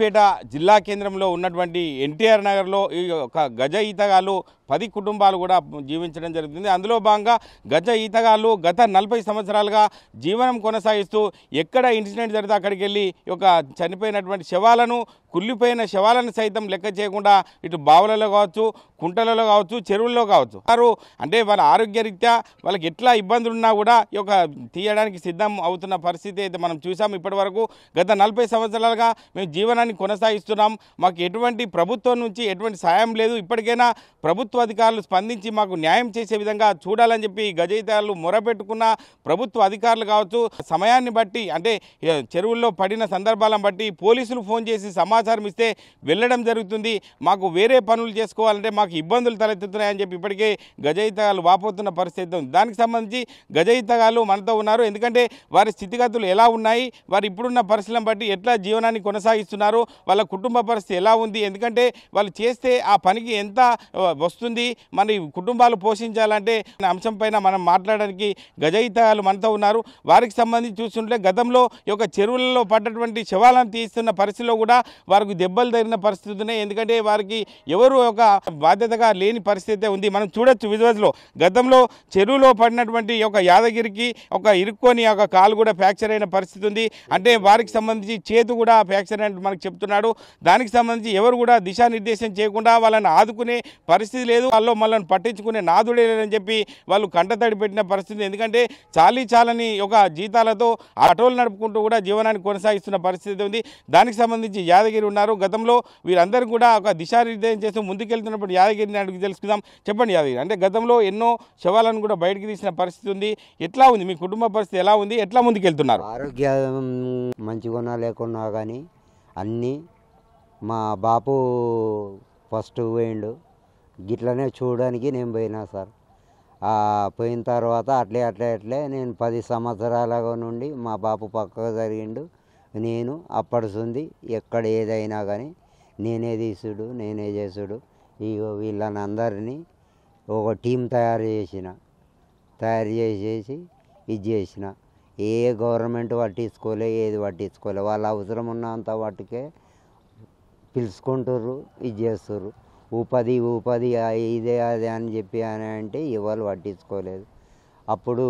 సిద్దిపేట జిల్లా కేంద్రంలో ఉన్నటువంటి ఎన్టీఆర్ నగర్లో ఈ ఒక గజ ఈతగాళ్ళు 10 కుటుంబాలు కూడా జీవించడం జరుగుతుంది. అందులో భాగంగా గజ ఈతగాళ్ళు గత 40 సంవత్సరాలుగా జీవనం కొనసాగిస్తూ ఎక్కడ ఇన్సిడెంట్ జరిగితే అక్కడికి వెళ్ళి ఒక చనిపోయినటువంటి శవాలను, కుళ్ళిపోయిన శవాలను సైతం లెక్క చేయకుండా ఇటు బావులలో కావచ్చు, కుంటలలో కావచ్చు, చెరువుల్లో కావచ్చు అంటే వాళ్ళ ఆరోగ్యరీత్యా వాళ్ళకి ఎట్లా ఇబ్బందులు ఉన్నా కూడా ఈ యొక్క తీయడానికి సిద్ధం అవుతున్న పరిస్థితి అయితే మనం చూసాం. ఇప్పటి వరకు గత 40 సంవత్సరాలుగా మేము జీవనాన్ని కొనసాగిస్తున్నాం. మాకు ఎటువంటి ప్రభుత్వం నుంచి ఎటువంటి సాయం లేదు. ఇప్పటికైనా ప్రభుత్వ అధికారులు స్పందించి మాకు న్యాయం చేసే విధంగా చూడాలని చెప్పి గజయితాలు మొరపెట్టుకున్న ప్రభుత్వ అధికారులు కావచ్చు, సమయాన్ని బట్టి అంటే చెరువుల్లో పడిన సందర్భాలను బట్టి పోలీసులు ఫోన్ చేసి సమాచారం ఇస్తే వెళ్ళడం జరుగుతుంది. మాకు వేరే పనులు చేసుకోవాలంటే మాకు ఇబ్బందులు తలెత్తుతున్నాయని చెప్పి ఇప్పటికే గజయితగాళ్ళు వాపోతున్న పరిస్థితి ఉంది. దానికి సంబంధించి గజయితగాళ్ళు మనతో ఉన్నారు. ఎందుకంటే వారి స్థితిగతులు ఎలా ఉన్నాయి, వారు ఇప్పుడున్న పరిస్థితులను బట్టి ఎట్లా జీవనాన్ని కొనసాగిస్తున్నారు, వాళ్ళ కుటుంబ పరిస్థితి ఎలా ఉంది, ఎందుకంటే వాళ్ళు చేస్తే ఆ పనికి ఎంత వస్తుంది, మన కుటుంబాలు పోషించాలంటే అంశం పైన మనం మాట్లాడడానికి గజయితగాళ్ళు మనతో ఉన్నారు. వారికి సంబంధించి చూస్తుంటే గతంలో ఈ యొక్క చెరువులలో పడ్డటువంటి శవాలను తీస్తున్న పరిస్థితిలో కూడా వారికి దెబ్బలు తగిన పరిస్థితి ఉన్నాయి. ఎందుకంటే వారికి ఎవరు ఒక బాధ్యతగా లేని పరిస్థితి ఉంది. మనం చూడొచ్చు విజువల్స్లో గతంలో చెరువులో పడినటువంటి ఒక యాదగిరికి ఒక ఇరుక్కొని ఒక కాలు కూడా ఫ్రాక్చర్ అయిన పరిస్థితి ఉంది. అంటే వారికి సంబంధించి చేతు కూడా ఫ్రాక్చర్ అయినట్టు మనకు చెప్తున్నాడు. దానికి సంబంధించి ఎవరు కూడా దిశానిర్దేశం చేయకుండా వాళ్ళని ఆదుకునే పరిస్థితి లేదు, వాళ్ళు మనల్ని పట్టించుకునే నాదుడే లేదని చెప్పి వాళ్ళు కంటతడి పెట్టిన పరిస్థితి. ఎందుకంటే చాలని ఒక జీతాలతో ఆటోలు నడుపుకుంటూ కూడా జీవనాన్ని కొనసాగిస్తున్న పరిస్థితి ఉంది. దానికి సంబంధించి యాదగిరి ఉన్నారు. గతంలో వీరందరూ కూడా ఒక దిశానిర్దేశం చేస్తూ ముందుకెళ్తున్నప్పుడు యాదగిరిని అడిగి తెలుసుకుందాం. చెప్పండి యాదగిరి, అంటే గతంలో ఎన్నో శవాలను కూడా బయటకు తీసిన పరిస్థితి ఉంది. ఎట్లా ఉంది మీ కుటుంబ పరిస్థితి, ఎలా ఉంది, ఎట్లా ముందుకెళ్తున్నారు? ఆరోగ్యం మంచిగా లేకున్నా కానీ అన్నీ మా బాపు ఫస్ట్ పోయిండు, గిట్లనే చూడడానికి నేను పోయినా సార్. పోయిన తర్వాత అట్లే నేను 10 సంవత్సరాల నుండి మా బాపు పక్కకు జరిగిండు. నేను అప్పటిసుంది ఎక్కడ ఏదైనా కానీ నేనే తీసుడు, నేనే చేసుడు. ఇగో వీళ్ళని అందరినీ ఒక టీం తయారు చేసేసి ఇది చేసిన. ఏ గవర్నమెంట్ పట్టించుకోలే, ఏది పట్టించుకోలే. వాళ్ళ అవసరం ఉన్నంత వాటికే పిలుచుకుంటుర్రు, ఇది చేస్తుర్రు. ఊపది ఇదే అదే అని చెప్పి అని అంటే ఎవరు పట్టించుకోలేదు. అప్పుడు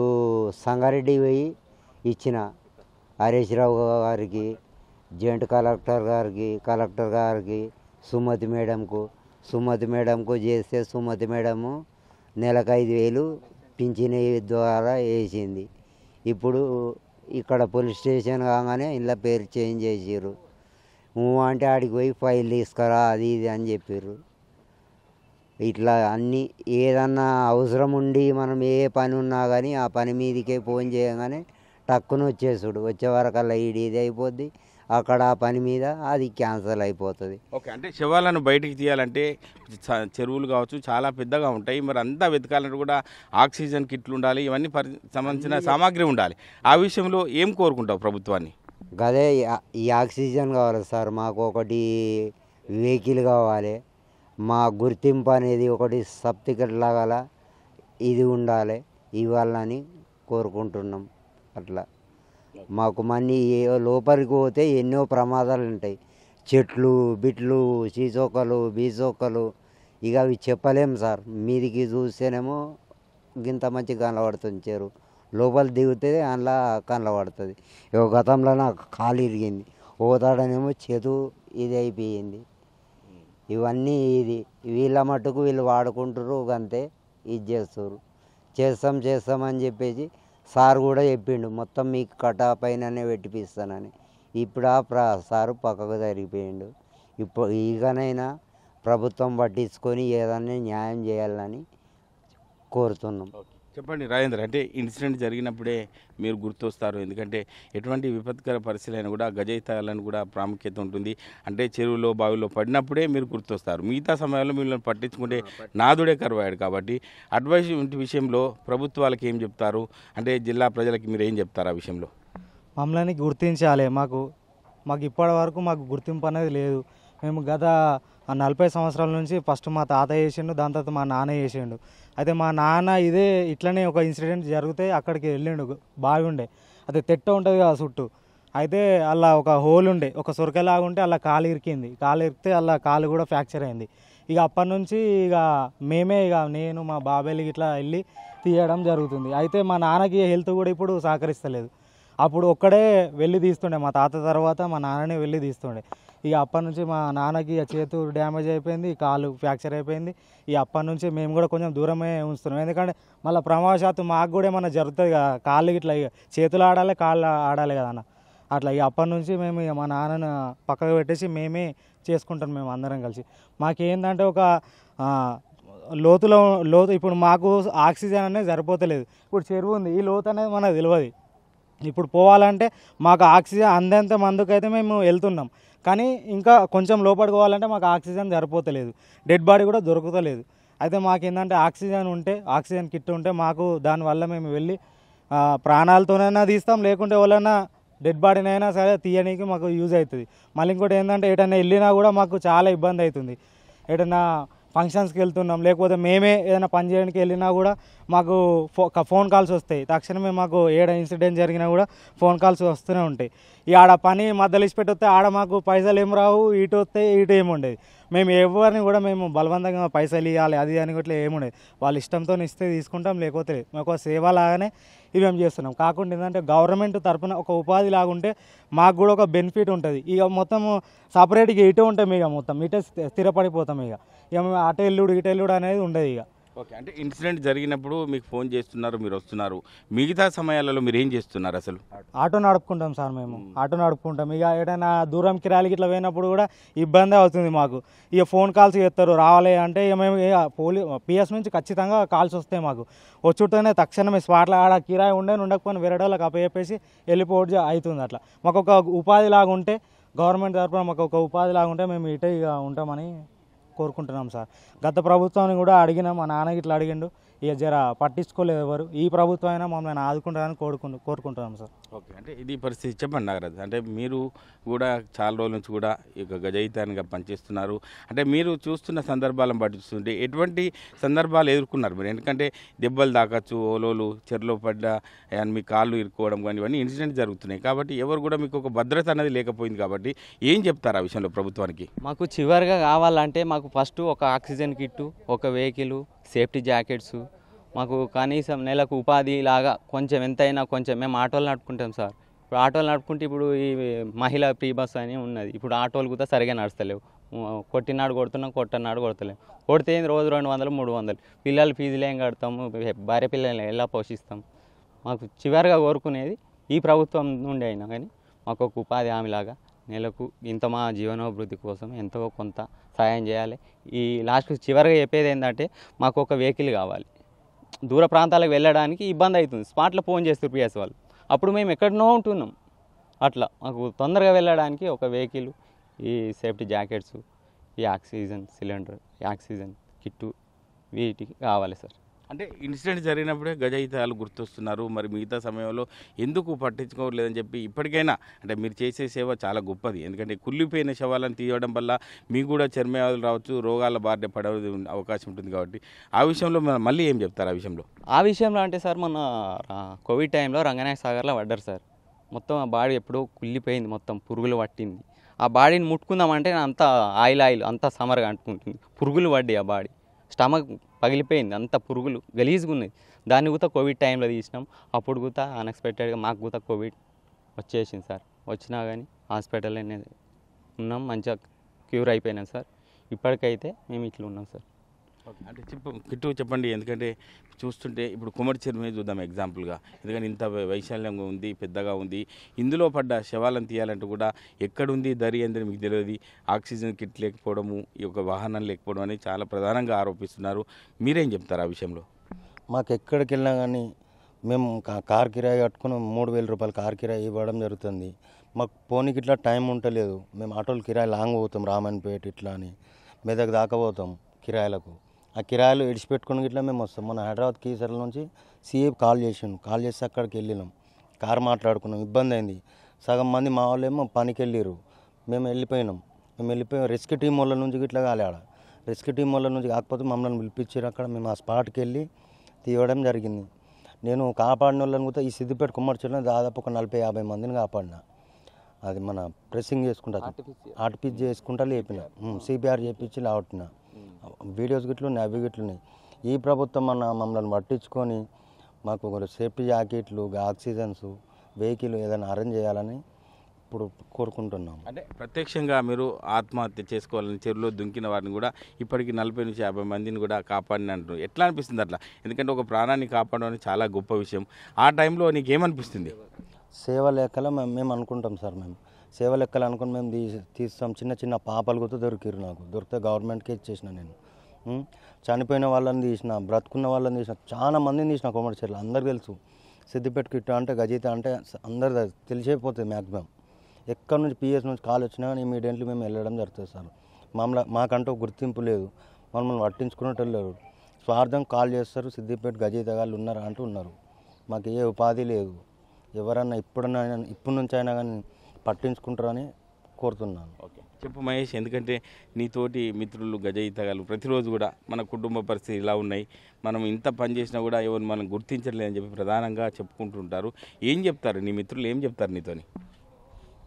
సంగారెడ్డి పోయి ఇచ్చిన హరీష్ రావు గారికి, జాయింట్ కలెక్టర్ గారికి, సుమతి మేడంకు చేస్తే సుమతి మేడము నెలకు 5,000 పింఛన్ ద్వారా వేసింది. ఇప్పుడు ఇక్కడ పోలీస్ స్టేషన్ కాగానే ఇలా పేరు చేంజ్ చేసిర్రు. అంటే ఆడికి పోయి ఫైల్ తీసుకురా అది ఇది అని చెప్పారు. ఇట్లా అన్నీ ఏదన్నా అవసరం ఉండి మనం ఏ పని ఉన్నా కానీ ఆ పని మీదకే ఫోన్ చేయగానే టక్కున వచ్చేసుడు. వచ్చే వరకల్లా ఇది అయిపోద్ది, అక్కడ ఆ పని మీద అది క్యాన్సల్ అయిపోతుంది. ఓకే, అంటే శవాలను బయటికి తీయాలంటే చెరువులు కావచ్చు చాలా పెద్దగా ఉంటాయి. మరి అంతా వెతకాలంటే కూడా ఆక్సిజన్ కిట్లు ఉండాలి, ఇవన్నీ సంబంధించిన సామాగ్రి ఉండాలి. ఆ విషయంలో ఏం కోరుకుంటావు ప్రభుత్వాన్ని? అదే ఈ ఆక్సిజన్ కావాలి సార్, మాకు ఒకటి వెహికల్ కావాలి, మా గుర్తింపు అనేది ఒకటి సర్టిఫికెట్ లాగా ఇది ఉండాలి, ఇవ్వాలని కోరుకుంటున్నాం. అట్లా మాకు మనీ లోపలికి పోతే ఎన్నో ప్రమాదాలు ఉంటాయి. చెట్లు బిట్లు, చీచొక్కలు, బీచొక్కలు, ఇక అవి చెప్పలేం సార్. మీదికి చూస్తేనేమో గింత మంచి కనబడుతుంది చెరువు, లోపల దిగితే అందులో కనబడుతుంది. గతంలో నాకు కాలు ఇరిగింది, పోతాడనేమో చేతు ఇది అయిపోయింది. ఇవన్నీ ఇది వీళ్ళ మట్టుకు వీళ్ళు వాడుకుంటారు, అంతే ఇది చేస్తామని చెప్పేసి సార్ కూడా చెప్పిండు, మొత్తం మీకు కటా పైననే పెట్టిపిస్తానని. ఇప్పుడు సారు పక్కకు జరిగిపోయిండు. ఇప్పుడు ఈగనైనా ప్రభుత్వం పట్టించుకొని ఏదైనా న్యాయం చేయాలని కోరుతున్నాం. చెప్పండి రాజేంద్ర, అంటే ఇన్సిడెంట్ జరిగినప్పుడే మీరు గుర్తొస్తారు. ఎందుకంటే ఎటువంటి విపత్కర పరిస్థితులైనా కూడా గజయితాలను కూడా ప్రాముఖ్యత ఉంటుంది. అంటే చెరువులో బావిలో పడినప్పుడే మీరు గుర్తొస్తారు. మిగతా సమయంలో మిమ్మల్ని పట్టించుకుంటే నాదుడే కరువాడు. కాబట్టి అడ్వైస్ విషయంలో ప్రభుత్వాలకు ఏం చెప్తారు, అంటే జిల్లా ప్రజలకి మీరు ఏం చెప్తారు ఆ విషయంలో? మమ్మల్ని గుర్తించాలి. మాకు ఇప్పటి వరకు మాకు గుర్తింపు అనేది లేదు. మేము గత 40 సంవత్సరాల నుంచి ఫస్ట్ మా తాత చేసిండు, దాని తర్వాత మా నాన్న చేసిండు. అయితే మా నాన్న ఇట్లనే ఒక ఇన్సిడెంట్ జరిగితే అక్కడికి వెళ్ళిండు, బాగుండే. అదే తెట్ట ఉంటుంది కదా చుట్టూ, అయితే అలా ఒక హోల్ ఉండే ఒక సొరకలాగా ఉంటే అలా కాలు ఇరికింది. కాలు ఇరికితే అలా కాలు కూడా ఫ్రాక్చర్ అయింది. ఇక అప్పటి నుంచి ఇక మేమే ఇక నేను మా బాబాయ్లకి ఇట్లా వెళ్ళి తీయడం జరుగుతుంది. అయితే మా నాన్నకి హెల్త్ కూడా ఇప్పుడు సహకరిస్తలేదు. అప్పుడు ఒక్కడే వెళ్ళి తీస్తుండే, మా తాత తర్వాత మా నాన్ననే వెళ్ళి తీస్తుండే. ఇక అప్పటి నుంచి మా నాన్నకి చేతు డ్యామేజ్ అయిపోయింది, కాలు ఫ్రాక్చర్ అయిపోయింది. ఇక అప్పటి నుంచి మేము కూడా కొంచెం దూరమే ఉంచుతున్నాం. ఎందుకంటే మళ్ళీ ప్రమాదశాత్తు మాకు కూడా ఏమన్నా జరుగుతుంది కదా, కాళ్ళు ఇట్లా ఇక చేతులు ఆడాలి కాళ్ళు ఆడాలి కదా అన్న. అట్లా ఇక అప్పటి నుంచి మేము ఇక మా నాన్నను పక్కకు పెట్టేసి మేమే చేసుకుంటాం మేము అందరం కలిసి. మాకేందంటే ఒక లోతు ఇప్పుడు మాకు ఆక్సిజన్ అనేది సరిపోతలేదు. ఇప్పుడు చెరువు ఉంది, ఈ లోతు అనేది మనకు తెలియదు. ఇప్పుడు పోవాలంటే మాకు ఆక్సిజన్ అందేంత మందుకైతే మేము వెళ్తున్నాం, కానీ ఇంకా కొంచెం లోపలికి పోవాలంటే మాకు ఆక్సిజన్ సరిపోతలేదు, డెడ్ బాడీ కూడా దొరుకుతలేదు. అయితే మాకు ఏంటంటే ఆక్సిజన్ కిట్ ఉంటే మాకు దానివల్ల మేము వెళ్ళి ప్రాణాలతోనైనా తీస్తాం, లేకుంటే వాళ్ళైనా డెడ్ బాడీనైనా సరే తీయడానికి మాకు యూజ్ అవుతుంది. మళ్ళీ ఇంకోటి ఏంటంటే ఎటైనా వెళ్ళినా కూడా మాకు చాలా ఇబ్బంది అవుతుంది. ఎటైనా ఫంక్షన్స్కి వెళ్తున్నాం, లేకపోతే మేమే ఏదైనా పని చేయడానికి వెళ్ళినా కూడా మాకు ఫోన్ కాల్స్ వస్తాయి. తక్షణమే మాకు ఇన్సిడెంట్ జరిగినా కూడా ఫోన్ కాల్స్ వస్తూనే ఉంటాయి. ఈ ఆడ పని మధ్యలో ఇచ్చిపెట్టి వస్తే ఆడ మాకు పైసలు ఏం రావు, ఇటు వస్తే ఇటు ఏముండేది. మేము ఎవరిని కూడా మేము బలవంతంగా పైసలు ఇవ్వాలి అది అని ఇట్లా ఏముండేది. వాళ్ళ ఇష్టంతో ఇస్తే తీసుకుంటాం, లేకపోతే మేము ఒక సేవ లాగానే ఇవి మేము చేస్తున్నాం. కాకుండా ఏంటంటే గవర్నమెంట్ తరఫున ఒక ఉపాధి లాగుంటే మాకు కూడా ఒక బెనిఫిట్ ఉంటుంది. ఇక మొత్తం సపరేట్గా ఇటే ఉంటాం, ఇక మొత్తం ఇటే స్థిరపడిపోతాం. ఇక అటు ఎల్లుడు అనేది ఉండదు ఇక. ఓకే, అంటే ఇన్సిడెంట్ జరిగినప్పుడు మీకు ఫోన్ చేస్తున్నారు, మీరు వస్తున్నారు, మిగతా సమయాలలో మీరు ఏం చేస్తున్నారు అసలు? ఆటో నడుపుకుంటాం సార్, మేము ఆటో నడుపుకుంటాం. ఇక ఏదైనా దూరం కిరాయిలకి ఇట్లా పోయినప్పుడు కూడా ఇబ్బంది అవుతుంది మాకు. ఇక ఫోన్ కాల్స్ చేస్తారు రావాలి అంటే, ఇక మేము పిఎస్ నుంచి ఖచ్చితంగా కాల్స్ వస్తాయి మాకు. వచ్చుంటేనే తక్షణమే స్పాట్లో ఆడ కిరాయి ఉండకపోయినా వేరే వాళ్ళకి అప్పచెప్పేసి వెళ్ళిపోవడం అవుతుంది. అట్లా మాకు ఒక ఉపాధి లాగా ఉంటే, గవర్నమెంట్ తరఫున మాకు ఒక ఉపాధి లాగా ఉంటే మేము ఇటే ఇక ఉంటామని కోరుకుంటున్నాం సార్. గత ప్రభుత్వాన్ని కూడా అడిగినాం, మా నాన్నకి ఇట్లా అడిగిండు, ఇక జర పట్టించుకోలేదు ఎవరు. ఈ ప్రభుత్వం అయినా మమ్మల్ని ఆదుకుంటారని కోరుకుంటున్నాం సార్. ఓకే, అంటే ఇది పరిస్థితి. చెప్పండి నాగరాజ్, అంటే మీరు కూడా చాలా రోజుల నుంచి కూడా ఇక గజయితానిగా పనిచేస్తున్నారు. అంటే మీరు చూస్తున్న సందర్భాలను పట్టిస్తుంటే ఎటువంటి సందర్భాలు ఎదుర్కొన్నారు మీరు? ఎందుకంటే దెబ్బలు తాకచ్చు, ఓలోలు చెరలో పడ్డ మీ కాళ్ళు ఇరుక్కోవడం కానీ ఇవన్నీ ఇన్సిడెంట్ జరుగుతున్నాయి. కాబట్టి ఎవరు కూడా మీకు ఒక భద్రత అనేది లేకపోయింది. కాబట్టి ఏం చెప్తారు ఆ విషయంలో ప్రభుత్వానికి? మాకు చివరిగా కావాలంటే మాకు ఫస్ట్ ఒక ఆక్సిజన్ కిట్టు, ఒక వెహికల్, సేఫ్టీ జాకెట్స్, మాకు కనీసం నెలకు ఉపాధి లాగా కొంచెం ఎంతైనా కొంచెం. మేము ఆటోలు నడుపుకుంటాం సార్. ఇప్పుడు ఆటోలు నడుపుకుంటే ఇప్పుడు ఈ మహిళా ఫ్రీ బస్ అని ఉన్నది. ఇప్పుడు ఆటోలు కూడా సరిగా నడుస్తలేవు. కొట్టినాడు కొడుతున్నాం, కొట్టనాడు కొడతలేము. కొడితే రోజు 200, 300. పిల్లల ఫీజులు ఏం కడతాము, భార్య పిల్లల్ని ఎలా పోషిస్తాం? మాకు చివరిగా కోరుకునేది ఈ ప్రభుత్వం నుండి అయినా కానీ మాకు ఒక ఉపాధి హామీలాగా నెలకు ఇంత మా జీవనోభివృద్ధి కోసం ఎంతో కొంత సాయం చేయాలి. ఈ లాస్ట్ చివరిగా చెప్పేది ఏంటంటే మాకు ఒక వెహికల్ కావాలి. దూర ప్రాంతాలకు వెళ్ళడానికి ఇబ్బంది అవుతుంది. స్పాట్లో ఫోన్ చేస్తారు పిఎస్ వాళ్ళు, అప్పుడు మేము ఎక్కడనో ఉంటున్నాం. అట్లా మాకు తొందరగా వెళ్ళడానికి ఒక వెహికల్, ఈ సేఫ్టీ జాకెట్స్, ఈ ఆక్సిజన్ సిలిండర్, ఈ ఆక్సిజన్ కిట్టు వీటికి కావాలి సార్. అంటే ఇన్సిడెంట్ జరిగినప్పుడే గజయితాలు గుర్తొస్తున్నారు, మరి మిగతా సమయంలో ఎందుకు పట్టించుకోవట్లేదని చెప్పి ఇప్పటికైనా, అంటే మీరు చేసే సేవ చాలా గొప్పది. ఎందుకంటే కుళ్ళిపోయిన శవాలను తీయడం వల్ల మీకు కూడా చర్మవ్యాధులు రావచ్చు, రోగాల బారిన పడే అవకాశం ఉంటుంది. కాబట్టి ఆ విషయంలో మళ్ళీ ఏం చెప్తారు ఆ విషయంలో? ఆ విషయంలో అంటే సార్, మొన్న కోవిడ్ టైంలో రంగనాయక సాగర్లో పడ్డారు సార్. మొత్తం ఆ బాడీ ఎప్పుడో కుళ్ళిపోయింది, మొత్తం పురుగులు పట్టింది. ఆ బాడీని ముట్టుకుందామంటే అంత ఆయిల్ అంతా సమర్గా అంటుకుంటుంది, పురుగులు పడ్డాయి. ఆ బాడీ స్టమక్ పగిలిపోయింది, అంత పురుగులు గలీజ్గా ఉన్నది. దాన్ని కూడా కోవిడ్ టైంలో తీసినాం. అప్పుడు కూడా అన్ఎక్స్పెక్టెడ్గా మాకు కూడా కోవిడ్ వచ్చేసింది సార్. వచ్చినా కానీ హాస్పిటల్లోనే ఉన్నాం, మంచిగా క్యూర్ అయిపోయినాం సార్. ఇప్పటికైతే మేము ఇట్లా ఉన్నాం సార్. అంటే కిట్టు చెప్పండి, ఎందుకంటే చూస్తుంటే ఇప్పుడు కుమరి చెరువు చూద్దాం ఎగ్జాంపుల్గా. ఎందుకంటే ఇంత వైశాల్యంగా ఉంది, పెద్దగా ఉంది. ఇందులో పడ్డ శవాలను తీయాలంటే కూడా ఎక్కడుంది దరి అనేది మీకు తెలియదు. ఆక్సిజన్ కిట్ లేకపోవడము, ఈ యొక్క వాహనం లేకపోవడం అనేది చాలా ప్రధానంగా ఆరోపిస్తున్నారు. మీరేం చెప్తారు ఆ విషయంలో? మాకు ఎక్కడికి వెళ్ళినా కానీ మేము కార్ కిరాయి కట్టుకుని 3000 రూపాయలు కార్ కిరాయి ఇవ్వడం జరుగుతుంది. మాకు పోనీకి ఇట్లా టైం ఉండలేదు. మేము ఆటోలు కిరాయి లాంగ్ పోతాం, రామన్పేట ఇట్లా అని మెదక్ దాకా పోతాం కిరాయిలకు. ఆ కిరాయిలు ఇడిచిపెట్టుకుని ఇట్లా మేము వస్తాం. మన హైదరాబాద్ కీసర్ల నుంచి సీఏ కాల్ చేసి అక్కడికి వెళ్ళినాం, కార్ మాట్లాడుకున్నాం. ఇబ్బంది అయింది. సగం మంది మా వాళ్ళు ఏమో పనికి వెళ్ళారు, మేము వెళ్ళిపోయినాం. రెస్క్యూ టీం వాళ్ళ నుంచి ఇట్లా కాలే. ఆడ రెస్క్యూ టీం వాళ్ళ నుంచి కాకపోతే మమ్మల్ని పిలిపించారు. అక్కడ మేము ఆ స్పాట్కి వెళ్ళి తీయడం జరిగింది. నేను కాపాడిన వాళ్ళని కూడా ఈ సిద్దిపేట కుమ్మర్చలో దాదాపు ఒక 40-50 మందిని కాపాడినా. అది మన ప్రెస్సింగ్ చేసుకుంటా ఆర్టిపిసి చేసుకుంటా లేపిన సిపిఆర్ చేపించి లావట్టిన వీడియోస్ గిట్లు ఉన్నాయి, అవి గిట్లు ఉన్నాయి. ఈ ప్రభుత్వం మమ్మల్ని పట్టించుకొని మాకు ఒక సేఫ్టీ జాకెట్లు, ఆక్సిజన్స్, వెహికల్ ఏదైనా అరేంజ్ చేయాలని ఇప్పుడు కోరుకుంటున్నాం. అంటే ప్రత్యక్షంగా మీరు ఆత్మహత్య చేసుకోవాలని చెరువులో దుంకిన వారిని కూడా ఇప్పటికి 40 నుంచి 50 మందిని కూడా కాపాడిన అంటారు. ఎట్లా అనిపిస్తుంది అట్లా? ఎందుకంటే ఒక ప్రాణాన్ని కాపాడడం అనేది చాలా గొప్ప విషయం. ఆ టైంలో నీకేమనిపిస్తుంది? సేవ లెక్కల మేము అనుకుంటాం సార్. మేము సేవ లెక్కలు అనుకుని మేము తీస్తాం. చిన్న చిన్న పాపలు కూడా దొరికిరు. నాకు దొరికితే గవర్నమెంట్కే ఇచ్చేసిన నేను. చనిపోయిన వాళ్ళని తీసిన, బ్రతుకున్న వాళ్ళని తీసిన, చాలా మందిని తీసిన. కోమటి చెర్ల అందరు తెలుసు. సిద్దిపేట కిట్ట అంటే గజయిత అంటే అందరు తెలిసిపోతుంది. మ్యాక్సిమం ఎక్కడి నుంచి పిఎస్ నుంచి కాల్ వచ్చినా కానీ ఇమీడియట్లీ మేము వెళ్ళడం జరుగుతుంది సార్. మాకంటూ గుర్తింపు లేదు, మమ్మల్ని పట్టించుకున్నట్టు లేరు. స్వార్థం కాల్ చేస్తారు, సిద్దిపేట గజయిత వాళ్ళు ఉన్నారా అంటూ ఉన్నారు. మాకు ఏ ఉపాధి లేదు. ఎవరన్నా ఇప్పటి నుంచి అయినా కానీ పట్టించుకుంటారని కోరుతున్నాను. ఓకే, చెప్పు మహేష్. ఎందుకంటే నీతోటి మిత్రులు గజయితగాళ్ళు ప్రతిరోజు కూడా మన కుటుంబ పరిస్థితి ఇలా ఉన్నాయి, మనం ఇంత పని చేసినా కూడా ఎవరు మనం గుర్తించలేదని చెప్పి ప్రధానంగా చెప్పుకుంటుంటారు. ఏం చెప్తారు నీ మిత్రులు, ఏం చెప్తారు నీతోని?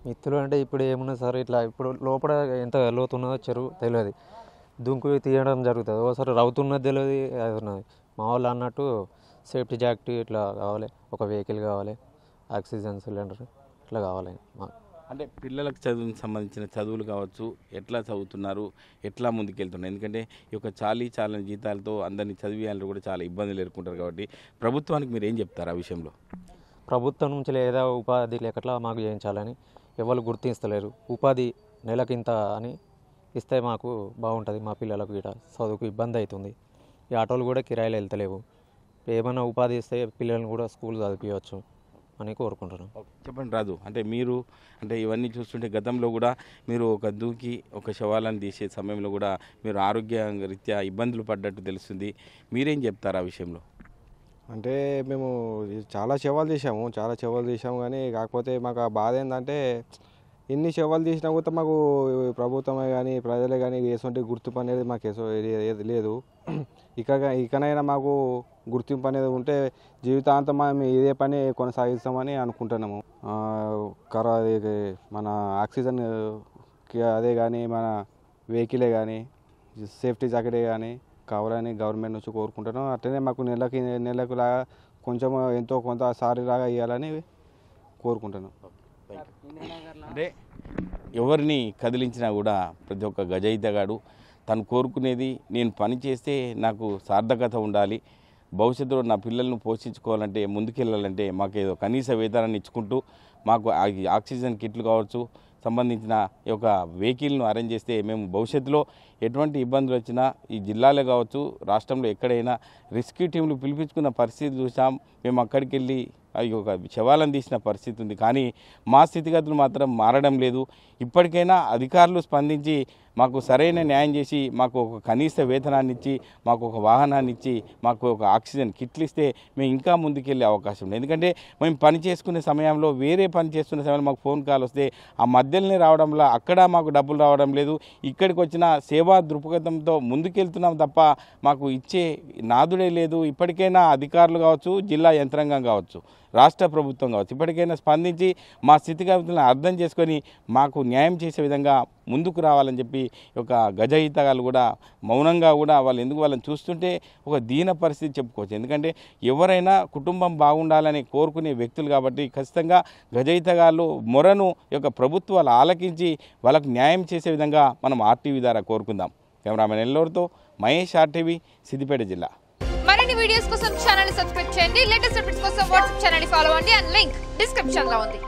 మిత్రులు అంటే ఇప్పుడు ఏమున్నది సార్, ఇట్లా ఇప్పుడు లోపల ఎంత లోతున్నదో చెరువు తెలియదు, దుంకు తీయడం జరుగుతుంది. ఒకసారి రవ్వుతున్నది తెలియదు, అది ఉన్నది. మా వాళ్ళు అన్నట్టు సేఫ్టీ జాకెట్ ఇట్లా కావాలి, ఒక వెహికల్ కావాలి, ఆక్సిజన్ సిలిండర్ ఇట్లా కావాలి. అంటే పిల్లలకు చదువుకి సంబంధించిన చదువులు కావచ్చు, ఎట్లా చదువుతున్నారు, ఎట్లా ముందుకెళ్తున్నారు? ఎందుకంటే ఈ యొక్క చాలని జీతాలతో అందరినీ చదివేయాలని కూడా చాలా ఇబ్బందులు ఎదుర్కొంటారు. కాబట్టి ప్రభుత్వానికి మీరు ఏం చెప్తారు ఆ విషయంలో? ప్రభుత్వం నుంచి లేదా ఉపాధి లేకట్లా మాకు చేయించాలని ఎవరు గుర్తిస్తలేరు. ఉపాధి నెలకింత అని ఇస్తే మాకు బాగుంటుంది. మా పిల్లలకు కూడా చదువుకు ఇబ్బంది అవుతుంది. ఈ ఆటోలు కూడా కిరాయిలు వెళ్తలేవు. ఏమైనా ఉపాధి ఇస్తే పిల్లల్ని కూడా స్కూల్ చదివించవచ్చు అని కోరుకుంటున్నాం. చెప్పండి రాజు, అంటే మీరు అంటే ఇవన్నీ చూస్తుంటే గతంలో కూడా మీరు ఒక దూకి ఒక శవాలను తీసే సమయంలో కూడా మీరు ఆరోగ్య రీత్యా ఇబ్బందులు పడ్డట్టు తెలుస్తుంది. మీరేం చెప్తారు ఆ విషయంలో? అంటే మేము చాలా శవాలు తీసాము కానీ కాకపోతే మాకు ఆ బాధ ఏంటంటే ఎన్ని శవాలు తీసినా కూడా మాకు ప్రభుత్వమే కానీ ప్రజలే కానీ ఎటువంటి గుర్తింపు అనేది మాకు లేదు. ఇకనైనా మాకు గుర్తింపు అనేది ఉంటే జీవితాంతం మేము ఇదే పని కొనసాగిస్తామని అనుకుంటున్నాము. మన ఆక్సిజన్ అదే కానీ మన వెహికలే కానీ సేఫ్టీ జాకెటే కానీ కావాలని గవర్నమెంట్ నుంచి కోరుకుంటున్నాం. అట్లనే మాకు నెలకు లాగా కొంచెం ఎంతో కొంత సారీలాగా ఇవ్వాలని కోరుకుంటున్నాం. అంటే ఎవరిని కదిలించినా కూడా ప్రతి ఒక్క గజయితగాడు తను కోరుకునేది, నేను పని చేస్తే నాకు సార్థకత ఉండాలి, భవిష్యత్తులో నా పిల్లలను పోషించుకోవాలంటే, ముందుకెళ్ళాలంటే మాకు ఏదో కనీస వేతనాన్ని ఇచ్చుకుంటూ మాకు ఆక్సిజన్ కిట్లు కావచ్చు సంబంధించిన ఈ యొక్క వెహికల్ను అరేంజ్ చేస్తే మేము భవిష్యత్తులో ఎటువంటి ఇబ్బందులు వచ్చినా ఈ జిల్లాలో కావచ్చు రాష్ట్రంలో ఎక్కడైనా రెస్క్యూ టీంలు పిలిపించుకున్న పరిస్థితి చూసాం. మేము అక్కడికి వెళ్ళి ఒక శవాలను తీసిన పరిస్థితి ఉంది. కానీ మా స్థితిగతులు మాత్రం మారడం లేదు. ఇప్పటికైనా అధికారులు స్పందించి మాకు సరైన న్యాయం చేసి మాకు ఒక కనీస వేతనాన్ని ఇచ్చి, మాకు ఒక వాహనాన్ని ఇచ్చి, మాకు ఒక ఆక్సిజన్ కిట్లు ఇస్తే మేము ఇంకా ముందుకెళ్ళే అవకాశం ఉంది. ఎందుకంటే మేము పని చేసుకునే సమయంలో వేరే పని చేస్తున్న సమయంలో మాకు ఫోన్ కాల్ వస్తే ఆ మధ్యలోనే రావడంలో అక్కడ మాకు డబ్బులు రావడం లేదు. ఇక్కడికి వచ్చిన సేవా దృక్పథంతో ముందుకెళ్తున్నాం తప్ప మాకు ఇచ్చే నాదుడే లేదు. ఇప్పటికైనా అధికారులు కావచ్చు, జిల్లా యంత్రాంగం కావచ్చు, రాష్ట్ర ప్రభుత్వం కావచ్చు, ఇప్పటికైనా స్పందించి మా స్థితిగతులను అర్థం చేసుకొని మాకు న్యాయం చేసే విధంగా ముందుకు రావాలని చెప్పి ఒక గజయితగాళ్ళు కూడా మౌనంగా కూడా వాళ్ళని చూస్తుంటే ఒక దీన పరిస్థితి చెప్పుకోవచ్చు. ఎందుకంటే ఎవరైనా కుటుంబం బాగుండాలని కోరుకునే వ్యక్తులు కాబట్టి ఖచ్చితంగా గజయితగాళ్ళు మొరను యొక్క ప్రభుత్వాలు ఆలకించి వాళ్ళకు న్యాయం చేసే విధంగా మనం ఆర్టీవీ ద్వారా కోరుకుందాం. కెమెరామెన్ ఎల్లూరుతో మహేష్, ఆర్టీవీ, సిద్దిపేట జిల్లా. మరిన్ని వీడియోస్ కోసం ఛానల్ సబ్స్క్రైబ్ చేయండి. లేటెస్ట్ అప్డేట్స్ కోసం వాట్సాప్ ఛానల్ ఫాలో అవ్వండి. అండ్ లింక్ డిస్క్రిప్షన్ లో ఉంది.